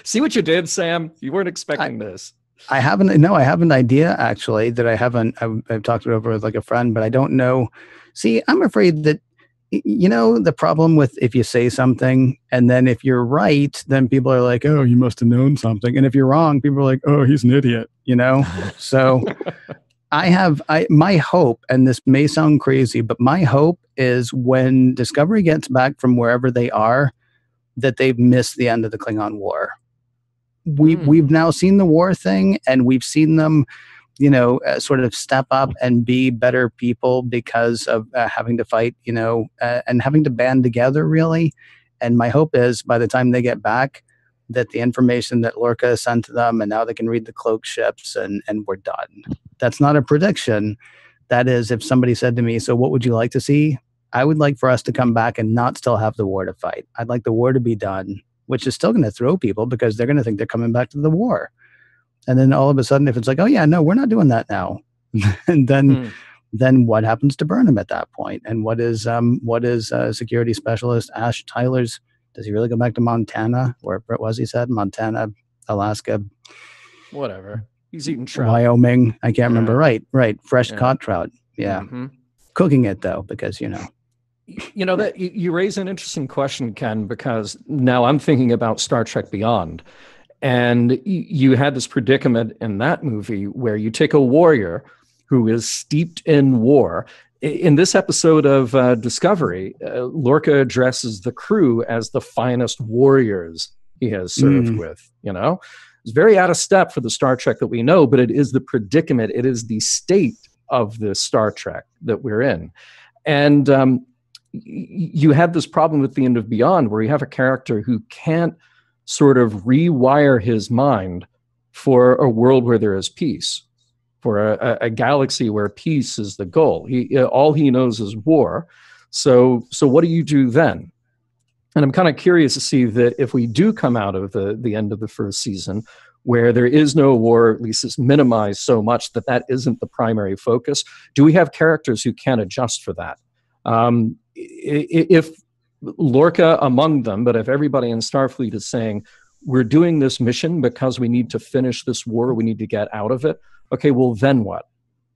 Speaker 2: see what you did, Sam? You weren't expecting this.
Speaker 1: I have an idea actually that I've talked it over with like a friend, but I don't know. See, I'm afraid that, the problem with if you say something and then if you're right, then people are like, oh, you must have known something. And if you're wrong, people are like, oh, he's an idiot, So my hope, and this may sound crazy, but my hope is when Discovery gets back from wherever they are, that they've missed the end of the Klingon War. We've now seen the war thing, and we've seen them, sort of step up and be better people because of having to fight, and having to band together, really. And my hope is by the time they get back, that the information that Lorca sent to them, and now they can read the cloak ships, and we're done. That's not a prediction. That is, if somebody said to me, so what would you like to see? I would like for us to come back and not still have the war to fight. I'd like the war to be done, which is still going to throw people because they're going to think they're coming back to the war. And then all of a sudden, if it's like, oh yeah, no, we're not doing that now. And then what happens to Burnham at that point? And what is security specialist Ash Tyler's? Does he really go back to Montana? Where was he said? Montana, Alaska.
Speaker 2: Whatever. He's eating trout.
Speaker 1: Wyoming. I can't remember. Right. Fresh caught trout. Yeah. Mm-hmm. Cooking it though, because
Speaker 2: that you raise an interesting question, Ken, because now I'm thinking about Star Trek Beyond. And you had this predicament in that movie where you take a warrior who is steeped in war. In this episode of Discovery, Lorca addresses the crew as the finest warriors he has served with. It's very out of step for the Star Trek that we know, but it is the predicament. It is the state of the Star Trek that we're in. And you had this problem with the end of Beyond where you have a character who can't sort of rewire his mind for a world where there is peace, for a galaxy where peace is the goal. All he knows is war. So what do you do then? And I'm kind of curious to see that if we do come out of the end of the first season where there is no war, at least it's minimized so much that isn't the primary focus, do we have characters who can adjust for that? If Lorca among them, but if everybody in Starfleet is saying, we're doing this mission because we need to finish this war, we need to get out of it, okay, well, then what?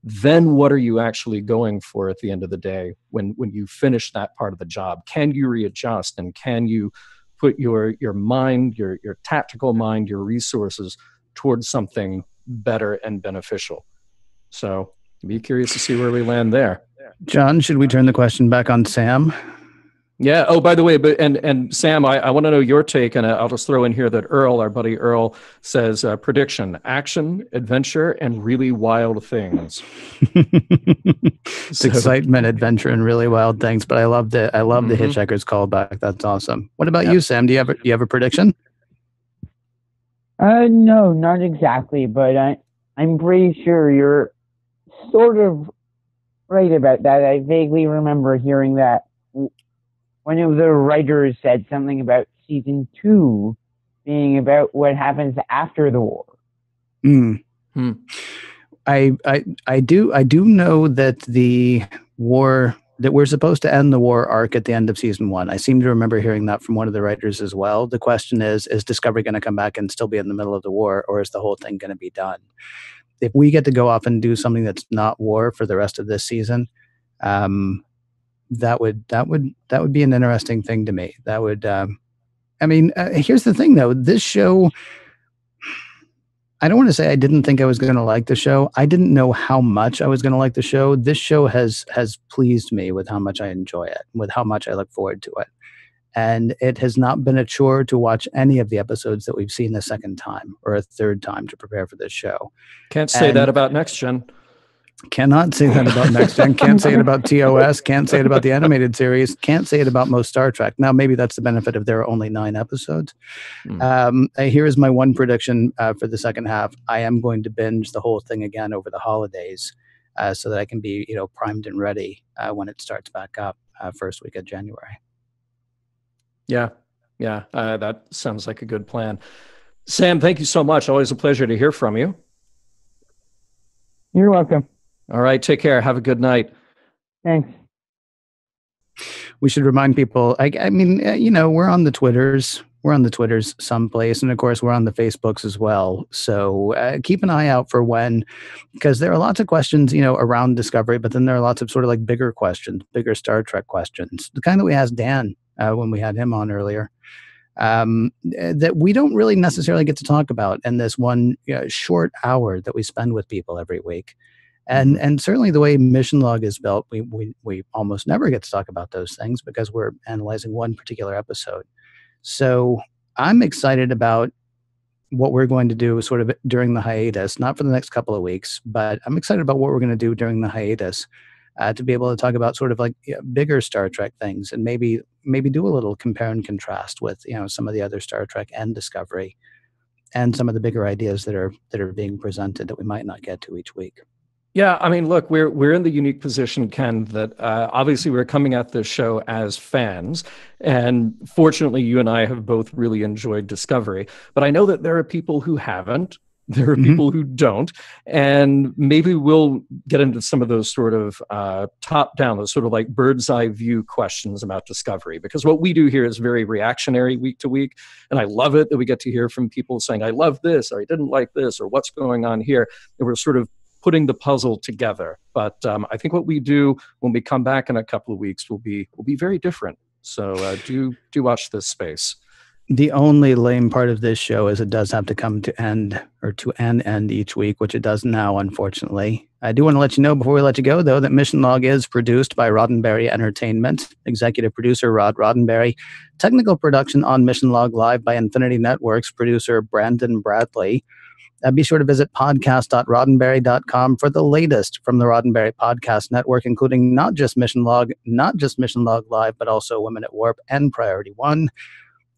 Speaker 2: Then what are you actually going for at the end of the day when you finish that part of the job? Can you readjust, and can you put your mind, your tactical mind, your resources towards something better and beneficial? So be curious to see where we land there.
Speaker 1: John, should we turn the question back on Sam?
Speaker 2: Yeah. Oh, by the way, but and Sam, I want to know your take, and I'll just throw in here that Earl, our buddy Earl, says prediction: action, adventure, and really wild things.
Speaker 1: It's excitement, adventure, and really wild things. But I love the Hitchhiker's callback. That's awesome. What about you, Sam? Do you have a prediction?
Speaker 6: No, not exactly, but I'm pretty sure you're sort of right about that. I vaguely remember hearing that one of the writers said something about season 2 being about what happens after the war.
Speaker 1: I do know that the war, that we're supposed to end the war arc at the end of season 1. I seem to remember hearing that from one of the writers as well. The question is Discovery going to come back and still be in the middle of the war, or is the whole thing going to be done? If we get to go off and do something that's not war for the rest of this season, that would be an interesting thing to me. That would, here's the thing though, this show, I don't want to say I didn't think I was going to like the show. I didn't know how much I was going to like the show. This show has pleased me with how much I enjoy it, with how much I look forward to it. And it has not been a chore to watch any of the episodes that we've seen a second time or a third time to prepare for this show.
Speaker 2: Can't say that about Next Gen.
Speaker 1: Cannot say that about Next Gen. Can't say it about TOS. Can't say it about the animated series. Can't say it about most Star Trek. Now, maybe that's the benefit of there are only 9 episodes. Here is my one prediction for the second half. I am going to binge the whole thing again over the holidays so that I can be, primed and ready when it starts back up first week of January.
Speaker 2: Yeah. That sounds like a good plan. Sam, thank you so much. Always a pleasure to hear from you.
Speaker 6: You're welcome.
Speaker 2: All right. Take care. Have a good night.
Speaker 6: Thanks.
Speaker 1: We should remind people, we're on the Twitters. We're on the Twitters someplace. And of course, we're on the Facebooks as well. So keep an eye out for when, because there are lots of questions, around Discovery, but then there are lots of sort of like bigger questions, bigger Star Trek questions, the kind that we asked Dan when we had him on earlier, that we don't really necessarily get to talk about in this one short hour that we spend with people every week. And certainly the way Mission Log is built, we almost never get to talk about those things because we're analyzing one particular episode. So I'm excited about what we're going to do sort of during the hiatus, not for the next couple of weeks, but I'm excited about what we're going to do during the hiatus to be able to talk about sort of like bigger Star Trek things and maybe do a little compare and contrast with, some of the other Star Trek and Discovery and some of the bigger ideas that are being presented that we might not get to each week.
Speaker 2: Yeah, I mean, look, we're in the unique position, Ken, that obviously we're coming at this show as fans, and fortunately, you and I have both really enjoyed Discovery. But I know that there are people who haven't. There are people who don't, and maybe we'll get into some of those sort of top-down, those sort of like bird's-eye view questions about Discovery, because what we do here is very reactionary week to week, and I love it that we get to hear from people saying, I love this, or I didn't like this, or what's going on here, and we're sort of putting the puzzle together. But I think what we do when we come back in a couple of weeks will be very different. So do watch this space.
Speaker 1: The only lame part of this show is it does have to come to end or to an end each week, which it does now, unfortunately. I do want to let you know before we let you go, though, that Mission Log is produced by Roddenberry Entertainment, executive producer Rod Roddenberry, technical production on Mission Log Live by Infinity Networks, producer Brandon Bradley. Be sure to visit podcast.roddenberry.com for the latest from the Roddenberry Podcast Network, including not just Mission Log Live, but also Women at Warp and Priority One.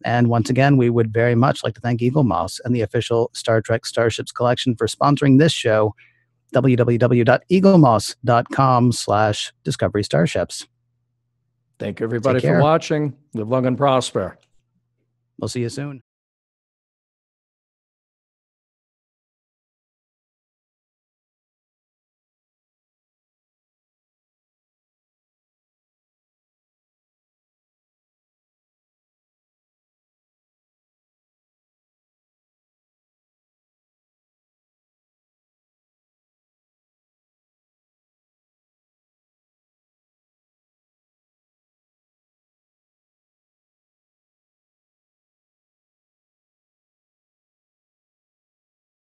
Speaker 1: And once again, we would very much like to thank Eagle Moss and the official Star Trek Starships collection for sponsoring this show, www.eaglemoss.com/Discovery Starships.
Speaker 2: Thank you, everybody, for watching. Live long and prosper.
Speaker 1: We'll see you soon.